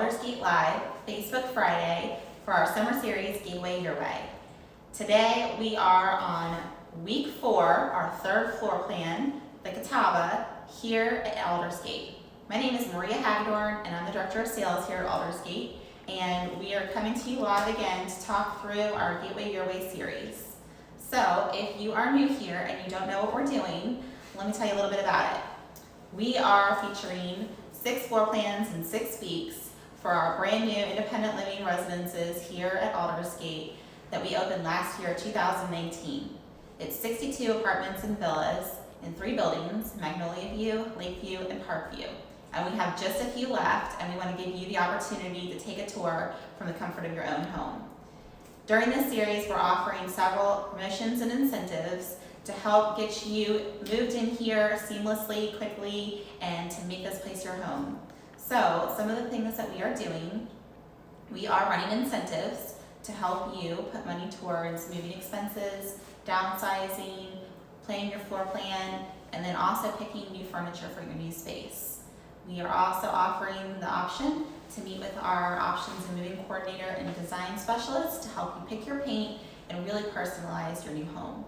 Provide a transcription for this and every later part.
Aldersgate Live, Facebook Friday, for our summer series, Yourway, Yourway. Today we are on week 4, our third floor plan, the Catawba, here at Aldersgate. My name is Maria Hagedorn, and I'm the Director of Sales here at Aldersgate, and we are coming to you live again to talk through our Gateway Yourway series. So if you are new here and you don't know what we're doing, let me tell you a little bit about it. We are featuring 6 floor plans in 6 weeks for our brand new independent living residences here at Aldersgate that we opened last year, 2019. It's 62 apartments and villas in 3 buildings, Magnolia View, Lakeview, and Parkview. And we have just a few left, and we want to give you the opportunity to take a tour from the comfort of your own home. During this series, we're offering several promotions and incentives to help get you moved in here seamlessly, quickly, and to make this place your home. So some of the things that we are doing, we are running incentives to help you put money towards moving expenses, downsizing, planning your floor plan, and then also picking new furniture for your new space. We are also offering the option to meet with our options and moving coordinator and design specialist to help you pick your paint and really personalize your new home.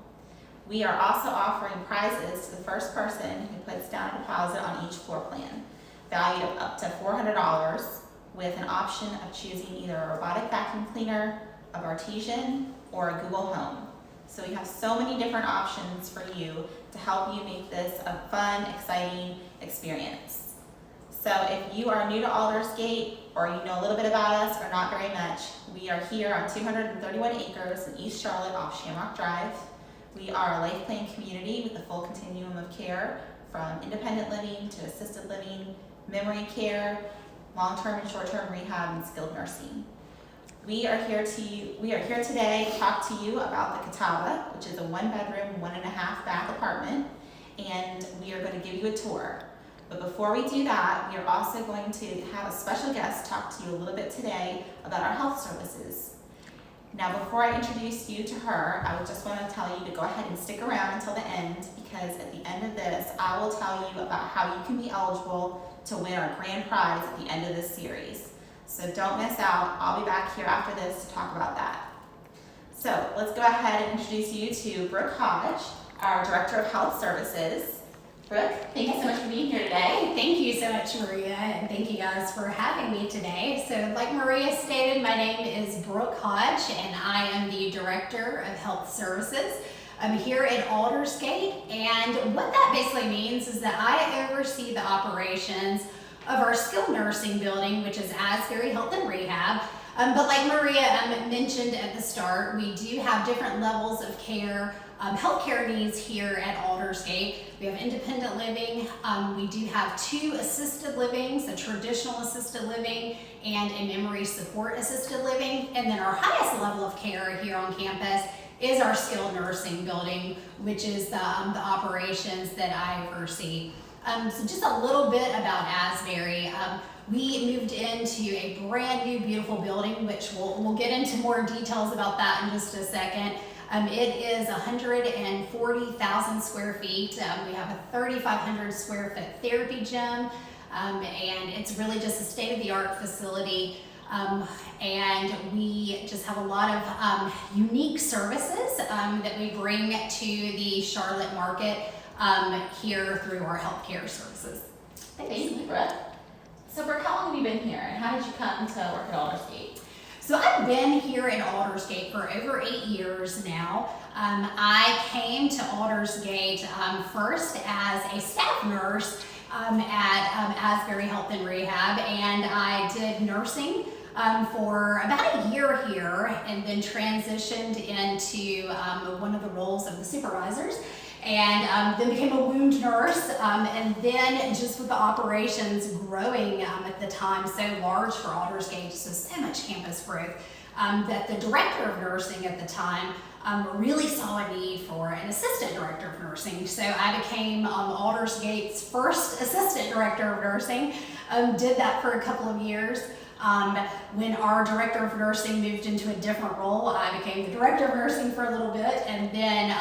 We are also offering prizes to the first person who puts down a deposit on each floor plan, valued up to $400, with an option of choosing either a robotic vacuum cleaner, a Bartesian, or a Google Home. So we have so many different options for you to help you make this a fun, exciting experience. So if you are new to Aldersgate, or you know a little bit about us or not very much, we are here on 231 acres in East Charlotte off Shamrock Drive. We are a life plan community with the full continuum of care, from independent living to assisted living, memory care, long-term and short-term rehab, and skilled nursing. We are here today to talk to you about the Catawba, which is a 1-bedroom, 1.5 bath apartment, and we are going to give you a tour. But before we do that, we are also going to have a special guest talk to you a little bit today about our health services. Now, before I introduce you to her, I would just want to tell you to go ahead and stick around until the end, because at the end of this, I will tell you about how you can be eligible to win our grand prize at the end of this series. So don't miss out. I'll be back here after this to talk about that. So let's go ahead and introduce you to Brooke Hodge, our Director of Health Services. Brooke, thank you so much for being here today. Thank you so much, Maria, and thank you guys for having me today. So like Maria stated, my name is Brooke Hodge, and I am the Director of Health Services. I'm here at Aldersgate, and what that basically means is that I oversee the operations of our skilled nursing building, which is Asbury Health and Rehab. But like Maria mentioned at the start, we do have different levels of care, healthcare needs here at Aldersgate. We have independent living, we do have 2 assisted livings, a traditional assisted living and a memory support assisted living. And then our highest level of care here on campus is our skilled nursing building, which is the operations that I oversee. So just a little bit about Asbury. We moved into a brand new beautiful building, which we'll get into more details about that in just a second. It is 140,000 square feet. We have a 3,500 square foot therapy gym, and it's really just a state-of-the-art facility. And we just have a lot of unique services that we bring to the Charlotte market here through our healthcare services. Thank you, Brooke. So Brooke, how long have you been here, and how did you come to work at Aldersgate? So I've been here at Aldersgate for over 8 years now. I came to Aldersgate first as a staff nurse at Asbury Health and Rehab, and I did nursing for about a year here, and then transitioned into one of the roles of the supervisors, and then became a wound nurse, and then just with the operations growing at the time so large for Aldersgate, so much campus growth, that the director of nursing at the time really saw a need for an assistant director of nursing. So I became Aldersgate's first assistant director of nursing, did that for a couple of years. When our director of nursing moved into a different role, I became the director of nursing for a little bit, and then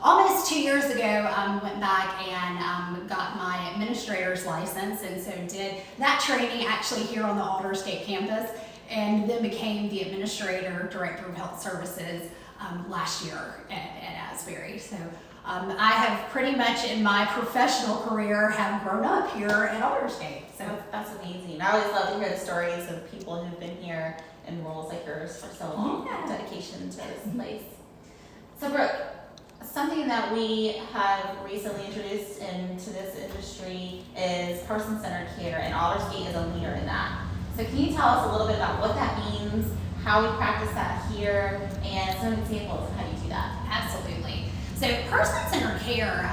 almost 2 years ago, went back and got my administrator's license, and so did that training actually here on the Aldersgate campus, and then became the administrator, director of health services last year at Asbury. So I have pretty much in my professional career have grown up here at Aldersgate. So That's amazing. I always love to hear the stories of people who've been here in roles like yours for so long. Yeah. Dedication to this place. So Brooke, something that we have recently introduced into this industry is person-centered care, and Aldersgate is a leader in that. So can you tell us a little bit about what that means, how we practice that here, and some examples of how you do that? absolutely. So person-centered care,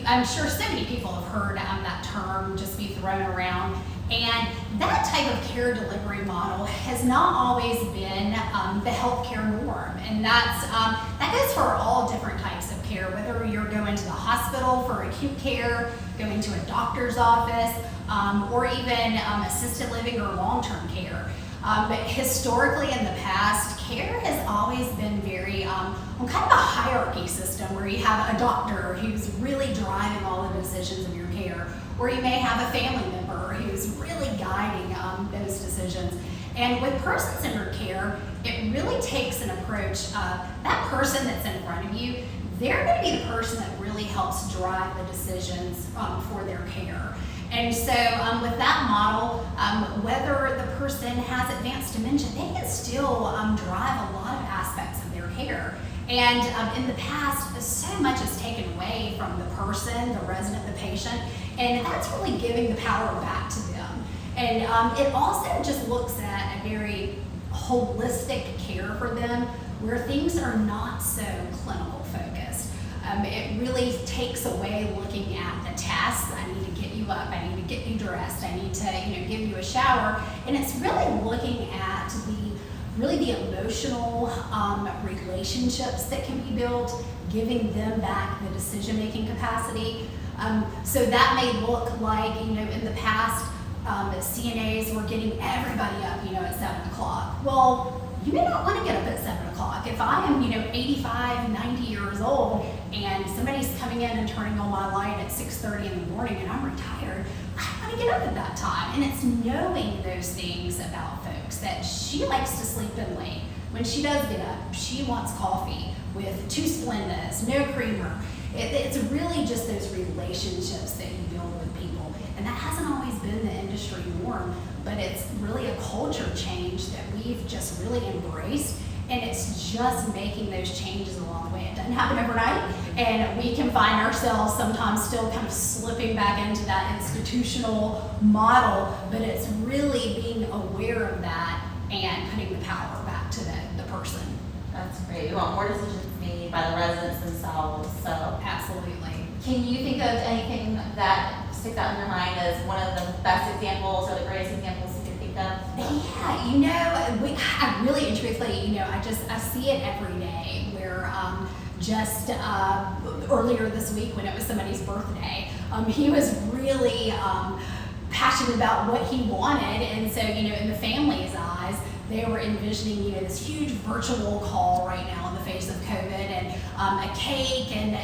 I'm sure so many people have heard that term just be thrown around, and that type of care delivery model has not always been the healthcare norm, and that goes for all different types of care, whether you're going to the hospital for acute care, going to a doctor's office, or even assisted living or long-term care. Historically in the past, care has always been very on kind of a hierarchy system where you have a doctor who's really driving all the decisions of your care, or you may have a family member who's really guiding those decisions. And with person-centered care, it really takes an approach of that person that's in front of you, they're going to be the person that really helps drive the decisions for their care. And so with that model, whether the person has advanced dementia, they can still drive a lot of aspects of their care. And in the past, so much is taken away from the person, the resident, the patient, and that's really giving the power back to them. And it also just looks at a very holistic care for them where things are not so clinical focused. It really takes away looking at the tasks. I need to get you up, I need to get you dressed, I need to give you a shower, and it's really looking at the emotional relationships that can be built, giving them back the decision-making capacity. So that may look like, in the past, CNAs were getting everybody up, at 7 o'clock. Well, you may not want to get up at 7 o'clock. If I am, 85, 90 years old, and somebody's coming in and turning on my light at 6:30 in the morning and I'm retired, I want to get up at that time. And it's knowing those things about folks, that she likes to sleep in late. When she does get up, she wants coffee with 2 Splendas, no creamer. It's really just those relationships that you build with people. And that hasn't always been the industry norm, but it's really a culture change that we've just really embraced. And it's just making those changes along the way. It doesn't happen overnight, and we can find ourselves sometimes still kind of slipping back into that institutional model, but it's really being aware of that and putting the power back to the person. That's great. We want more decisions made by the residents themselves. So Absolutely. can you think of anything that sticks out in your mind as one of the best examples or the greatest examples you can think of? Yeah, I really and truthfully, I see it every day where just earlier this week when it was somebody's birthday, he was really passionate about what he wanted, and so, in the family's eyes, they were envisioning, this huge virtual call right now in the face of COVID, and a cake, and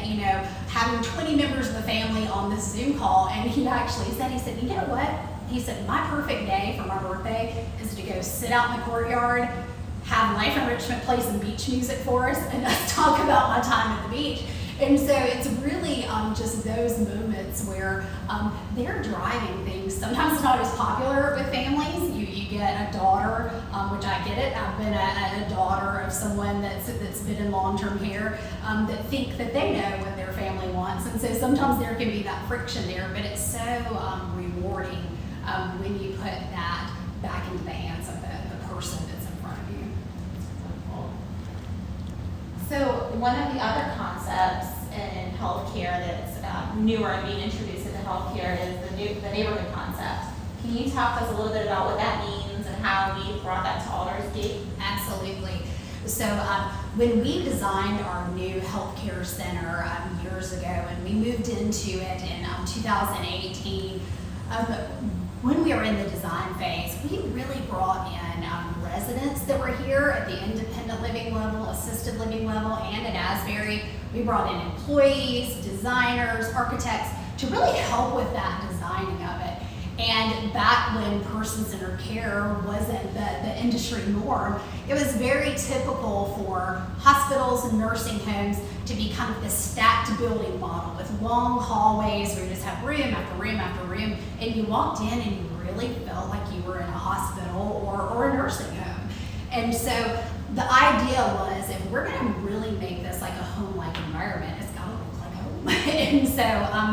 having 20 members of the family on this Zoom call. And he actually said, you know what? He said, my perfect day for my birthday is to go sit out in the courtyard, have Life Enrichment play some beach music for us, and us talk about my time at the beach. And so it's really just those moments where they're driving things. Sometimes it's not as popular with families. You get a daughter, which I get it. I've been a daughter of someone that's been in long-term care that think that they know what their family wants. And so sometimes there can be that friction there, but it's so rewarding when you put that back into the hands of the person that's in front of you. So one of the other concepts in healthcare that's newer and being introduced into healthcare is the neighborhood concept. Can you talk to us a little bit about what that means and how we brought that to Aldersgate? Absolutely. So when we designed our new healthcare center years ago, and we moved into it in 2018, when we were in the design phase, we really brought in residents that were here at the independent living level, assisted living level, and at Asbury. We brought in employees, designers, architects to really help with that designing of it. And back when person-centered care wasn't the industry norm, it was very typical for hospitals and nursing homes to be kind of this stacked building model with long hallways where you just have room after room after room, and you walked in and you really felt like you were in a hospital or a nursing home. And so the idea was, if we're gonna really make this like a home-like environment, it's gotta look like home. And so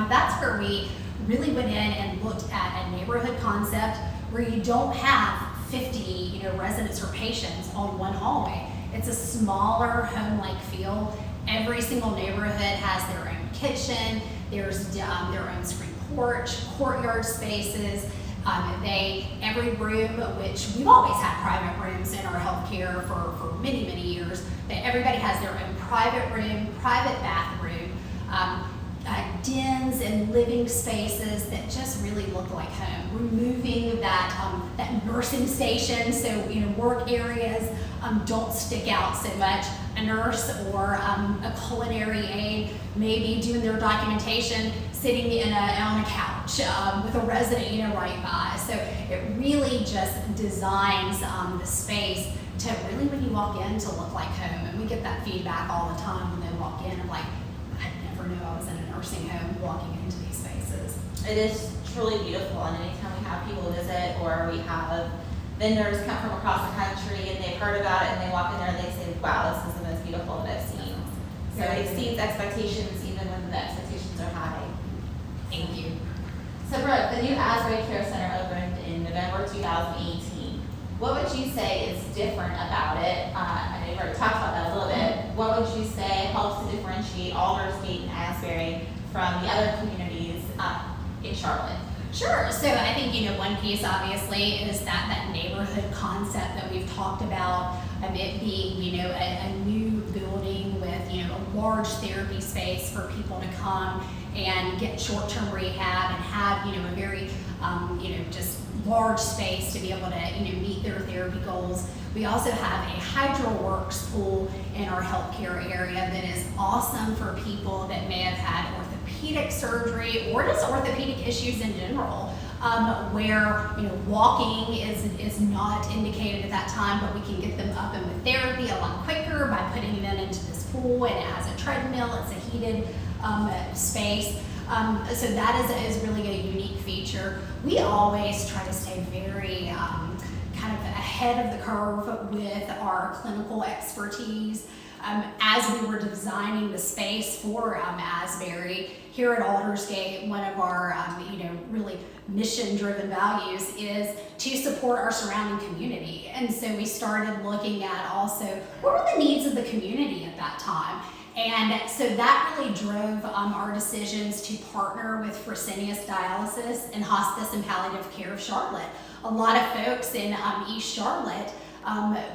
that's where we really went in and looked at a neighborhood concept where you don't have 50 residents or patients on one hallway. It's a smaller home-like feel. Every single neighborhood has their own kitchen, there's their own screen porch, courtyard spaces. Every room, which we've always had private rooms in our healthcare for many, many years, but everybody has their own private room, private bathroom, dens and living spaces that just really look like home. Removing that nursing station, so work areas don't stick out so much. A nurse or a culinary aide may be doing their documentation sitting on a couch with a resident right by. So it really just designs the space to really, when you walk in, to look like home. And we get that feedback all the time when they walk in of like, I never knew I was in a nursing home walking into these spaces. It is truly beautiful, and anytime we have people visit or we have vendors come from across the country and they've heard about it and they walk in there and they say, wow, this is the most beautiful that I've seen. So it exceeds expectations even when the expectations are high. Thank you. So Brooke, the new Asbury Care Center opened in November 2018. What would you say is different about it? I know you've already talked about that a little bit. What would you say helps to differentiate Aldersgate and Asbury from the other communities in Charlotte? Sure. So I think one piece obviously is that neighborhood concept that we've talked about, of it being a new building with a large therapy space for people to come and get short-term rehab and have a very just large space to be able to meet their therapy goals. We also have a HydroWorks pool in our healthcare area that is awesome for people that may have had orthopedic surgery or just orthopedic issues in general, where walking is not indicated at that time, but we can get them up and with therapy a lot quicker by putting them into this pool, and it has a treadmill. It's a heated space. So that is really a unique feature. We always try to stay very kind of ahead of the curve with our clinical expertise. As we were designing the space for Asbury, here at Aldersgate, one of our really mission-driven values is to support our surrounding community. And so we started looking at also what were the needs of the community at that time. And so that really drove our decisions to partner with Fresenius Dialysis and Hospice and Palliative Care of Charlotte. A lot of folks in East Charlotte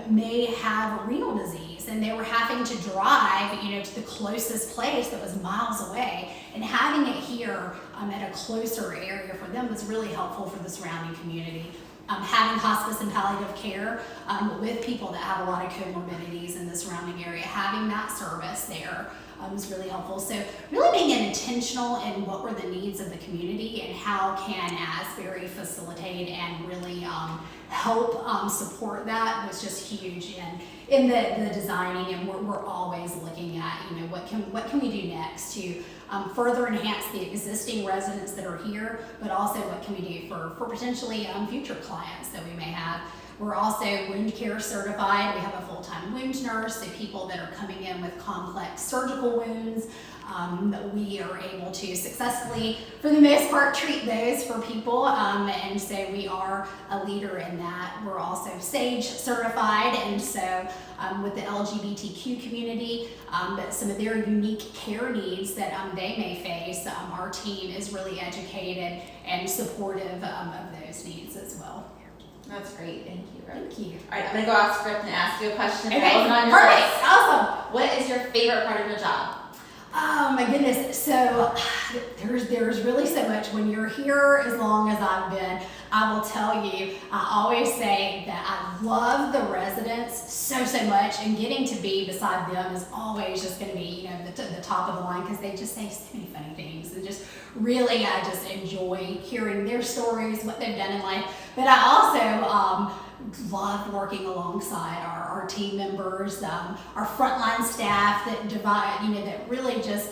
may have renal disease, and they were having to drive to the closest place that was miles away, and having it here at a closer area for them was really helpful for the surrounding community. Having hospice and palliative care with people that have a lot of comorbidities in the surrounding area, having that service there was really helpful. So really being intentional in what were the needs of the community and how can Asbury facilitate and really help support that was just huge in the designing, and we're always looking at what can we do next to further enhance the existing residents that are here, but also what can we do for potentially future clients that we may have. We're also wound care certified. We have a full-time wound nurse, so people that are coming in with complex surgical wounds, we are able to successfully, for the most part, treat those for people, and so we are a leader in that. We're also SAGE certified, and so with the LGBTQ community, some of their unique care needs that they may face, our team is really educated and supportive of those needs as well. That's great. Thank you, Brooke. Thank you. All right, I'm gonna go off script and ask you a question. Okay, That wasn't on your perfect, list. awesome. What is your favorite part of your job? Oh my goodness. So there's really so much. When you're here as long as I've been, I will tell you, I always say that I love the residents so much, and getting to be beside them is always just going to be, you know, the top of the line, because they just say so many funny things, and just really I just enjoy hearing their stories, what they've done in life. But I also love working alongside our team members, our frontline staff that really just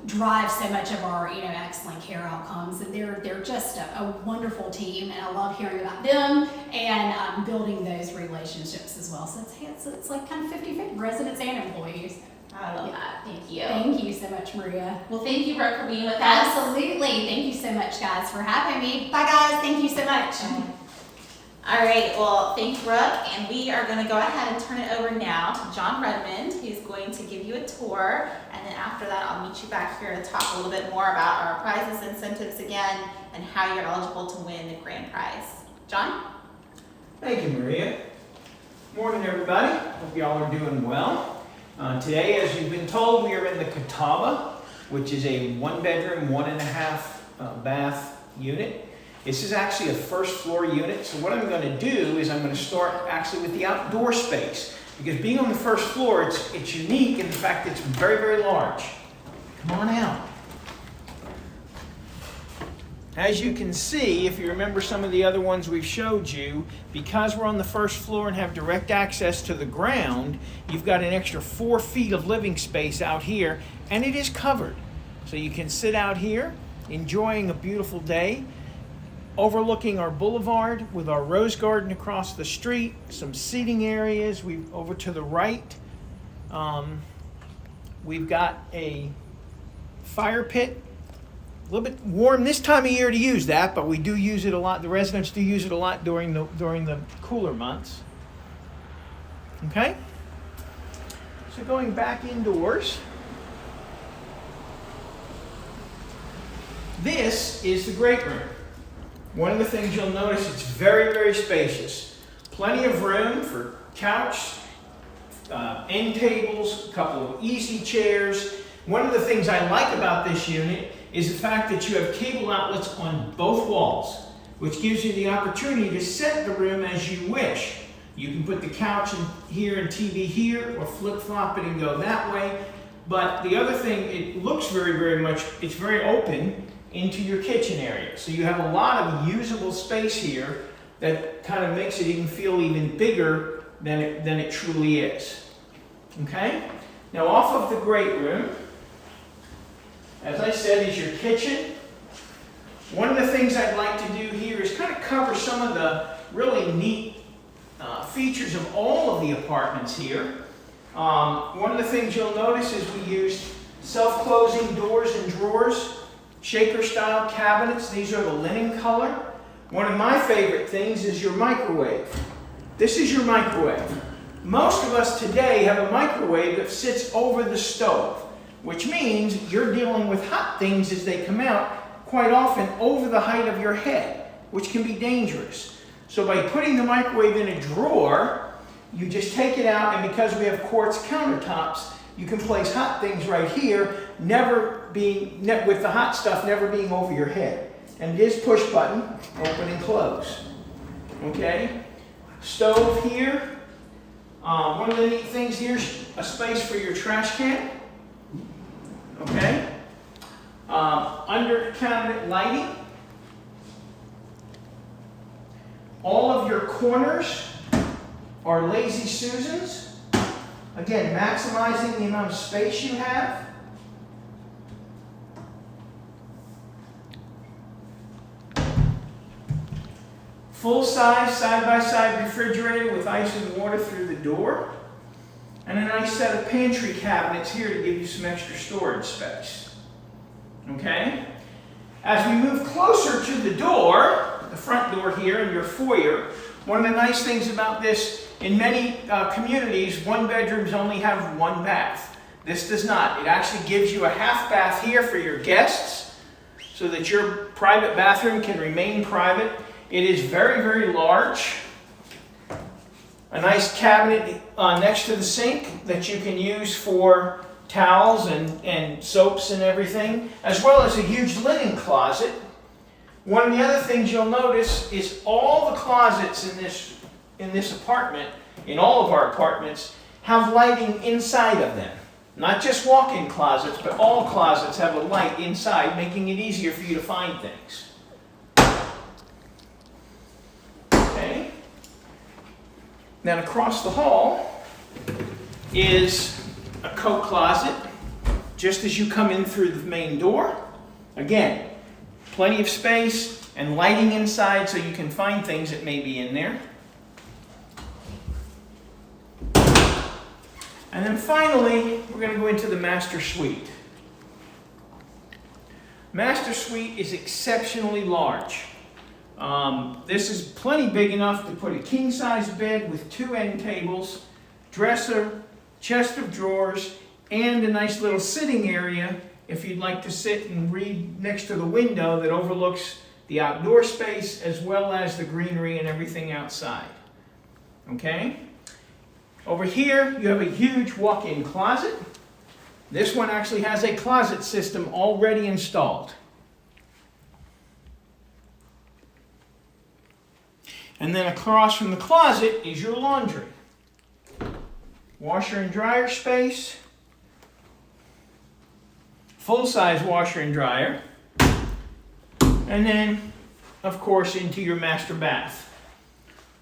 drive so much of our excellent care outcomes, and they're just a wonderful team, and I love hearing about them and building those relationships as well. So it's like kind of 50-50 residents and employees. I love that. Thank you. Thank you so much, Maria. Well, thank you, Brooke, for being with us. Absolutely. Thank you so much, guys, for having me. Bye, guys. Thank you so much. All right, well, thank Brooke, and we are going to go ahead and turn it over now to John Redmond, who's going to give you a tour, and then after that, I'll meet you back here to talk a little bit more about our prizes, incentives again, and how you're eligible to win the grand prize. John? Thank you, Maria. Morning, everybody. Hope y'all are doing well. Today, as you've been told, we are in the Catawba, which is a 1-bedroom, 1.5 bath unit. This is actually a first floor unit, so what I'm going to do is I'm going to start actually with the outdoor space, because being on the first floor, it's unique in the fact that it's very large. Come on out. As you can see, if you remember some of the other ones we've showed you, because we're on the first floor and have direct access to the ground, you've got an extra 4 feet of living space out here, and it is covered. So you can sit out here enjoying a beautiful day, overlooking our boulevard with our rose garden across the street, some seating areas. Over to the right, we've got a fire pit. A little bit warm this time of year to use that, but we do use it a lot. The residents do use it a lot during the cooler months. Okay? So going back indoors, this is the great room. One of the things you'll notice, it's very spacious. Plenty of room for couch, end tables, a couple of easy chairs. One of the things I like about this unit is the fact that you have cable outlets on both walls, which gives you the opportunity to set the room as you wish. You can put the couch in here and TV here, or flip-flop it and go that way. But the other thing, it looks very much, it's very open into your kitchen area. So you have a lot of usable space here that kind of makes it even feel even bigger than it truly is. Okay? Now off of the great room, as I said, is your kitchen. One of the things I'd like to do here is kind of cover some of the really neat features of all of the apartments here. One of the things you'll notice is we used self-closing doors and drawers, shaker-style cabinets. These are the linen color. One of my favorite things is your microwave. This is your microwave. Most of us today have a microwave that sits over the stove, which means you're dealing with hot things as they come out, quite often over the height of your head, which can be dangerous. So by putting the microwave in a drawer, you just take it out, and because we have quartz countertops, you can place hot things right here, with the hot stuff never being over your head. And it is push button, open and close. Okay? Stove here. One of the neat things here is a space for your trash can. Okay? Under cabinet lighting. All of your corners are Lazy Susans. Again, maximizing the amount of space you have. Full-size, side-by-side refrigerator with ice and water through the door. And a nice set of pantry cabinets here to give you some extra storage space. Okay? As we move closer to the door, the front door here in your foyer, one of the nice things about this, in many communities, 1-bedrooms only have 1 bath. This does not. It actually gives you a half bath here for your guests, so that your private bathroom can remain private. It is very, very large. A nice cabinet next to the sink that you can use for towels and soaps and everything, as well as a huge linen closet. One of the other things you'll notice is all the closets in this apartment, in all of our apartments, have lighting inside of them. Not just walk-in closets, but all closets have a light inside, making it easier for you to find things. Okay. Then across the hall is a coat closet, just as you come in through the main door. Again, plenty of space and lighting inside so you can find things that may be in there. And then finally, we're going to go into the master suite. Master suite is exceptionally large. This is plenty big enough to put a king-size bed with 2 end tables, dresser, chest of drawers, and a nice little sitting area if you'd like to sit and read next to the window that overlooks the outdoor space as well as the greenery and everything outside. Okay? Over here, you have a huge walk-in closet. This one actually has a closet system already installed. And then across from the closet is your laundry. Washer and dryer space. Full-size washer and dryer. And then, of course, into your master bath.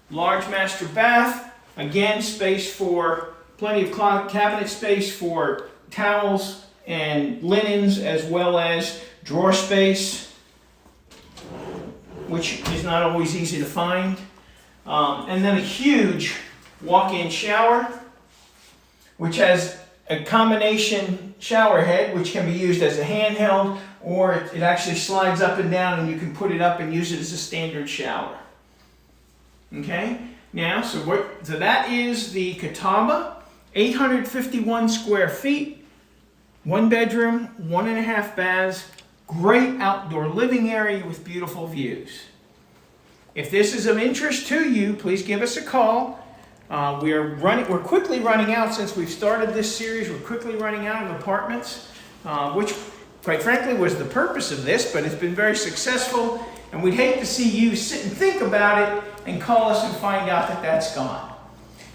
Large master bath. Again, space for plenty of cabinet space for towels and linens, as well as drawer space, which is not always easy to find. And then a huge walk-in shower, which has a combination shower head, which can be used as a handheld, or it actually slides up and down and you can put it up and use it as a standard shower. Okay? Now, so that is the Catawba, 851 square feet, 1 bedroom, 1.5 baths, great outdoor living area with beautiful views. If this is of interest to you, please give us a call. We're quickly running out since we've started this series. We're quickly running out of apartments, which, quite frankly, was the purpose of this, but it's been very successful. And we'd hate to see you sit and think about it and call us and find out that that's gone.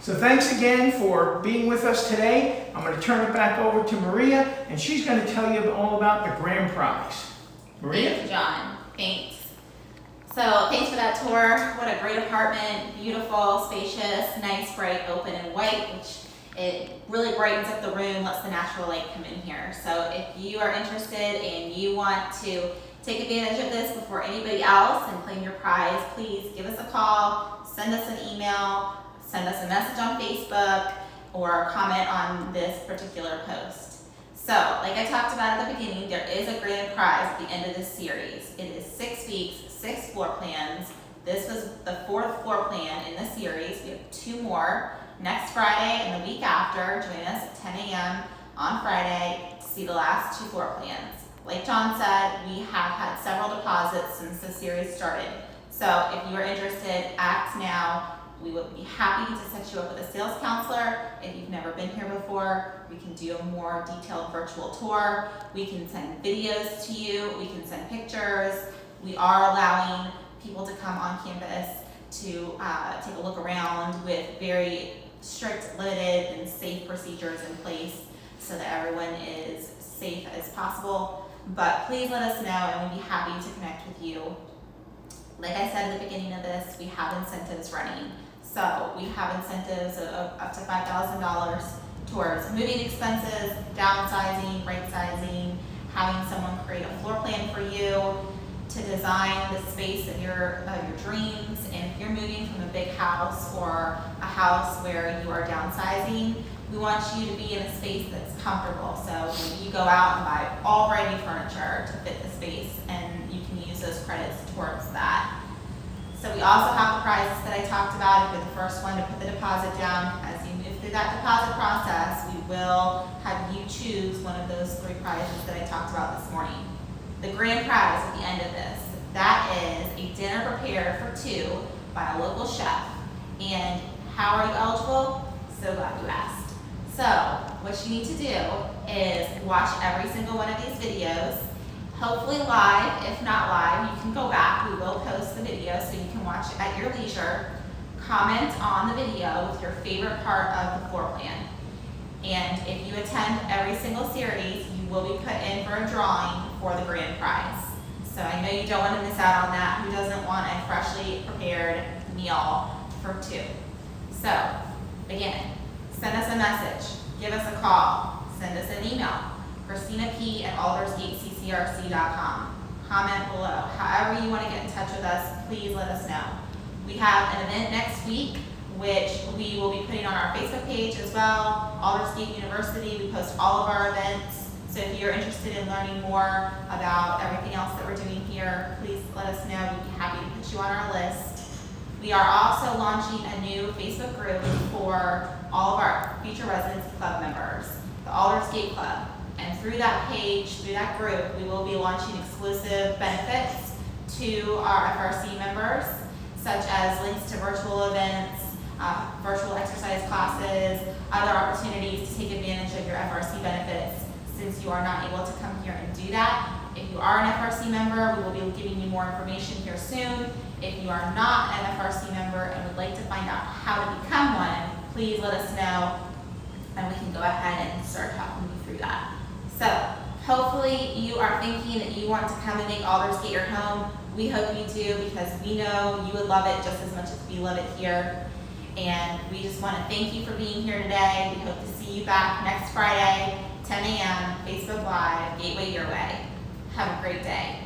So thanks again for being with us today. I'm going to turn it back over to Maria, and she's going to tell you all about the grand prize. Maria? Thank you, John. Thanks. So thanks for that tour. What a great apartment. Beautiful, spacious, nice, bright, open, and white, which it really brightens up the room, lets the natural light come in here. So if you are interested and you want to take advantage of this before anybody else and claim your prize, please give us a call, send us an email, send us a message on Facebook, or comment on this particular post. So, like I talked about at the beginning, there is a grand prize at the end of this series. It is 6 weeks, 6 floor plans. This was the 4th floor plan in the series. We have 2 more next Friday and the week after. Join us at 10 a.m. on Friday to see the last 2 floor plans. Like John said, we have had several deposits since the series started. So if you are interested, act now. We would be happy to set you up with a sales counselor. If you've never been here before, we can do a more detailed virtual tour. We can send videos to you. We can send pictures. We are allowing people to come on campus to take a look around with very strict, limited, and safe procedures in place so that everyone is safe as possible. But please let us know and we'd be happy to connect with you. Like I said at the beginning of this, we have incentives running. So we have incentives of up to $5,000 towards moving expenses, downsizing, right-sizing, having someone create a floor plan for you to design the space of your dreams. And if you're moving from a big house or a house where you are downsizing, we want you to be in a space that's comfortable. So when you go out and buy all brand new furniture to fit the space, and you can use those credits towards that. So we also have the prizes that I talked about. If you're the first one to put the deposit down, as you move through that deposit process, we will have you choose one of those 3 prizes that I talked about this morning. The grand prize at the end of this That is a dinner prepared for 2 by a local chef. And how are you eligible? So glad you asked. So what you need to do is watch every single one of these videos, hopefully live. If not live, you can go back. We will post the video so you can watch it at your leisure. Comment on the video with your favorite part of the floor plan. And if you attend every single series, you will be put in for a drawing for the grand prize. So I know you don't want to miss out on that. Who doesn't want a freshly prepared meal for 2? So again, send us a message, give us a call, send us an email, ChristinaP@aldersgateccrc.com. Comment below. However you want to get in touch with us, please let us know. We have an event next week, which we will be putting on our Facebook page as well. Aldersgate University, we post all of our events. So if you're interested in learning more about everything else that we're doing here, please let us know. We'd be happy to put you on our list. We are also launching a new Facebook group for all of our future residency club members, the Aldersgate Club. And through that page, through that group, we will be launching exclusive benefits to our FRC members, such as links to virtual events, virtual exercise classes, other opportunities to take advantage of your FRC benefits since you are not able to come here and do that. If you are an FRC member, we will be giving you more information here soon. If you are not an FRC member and would like to find out how to become one, please let us know and we can go ahead and start helping you through that. So hopefully you are thinking that you want to come and make Aldersgate your home. We hope you do, because we know you would love it just as much as we love it here. And we just want to thank you for being here today. We hope to see you back next Friday, 10 a.m., Facebook Live, Gateway Your Way. Have a great day.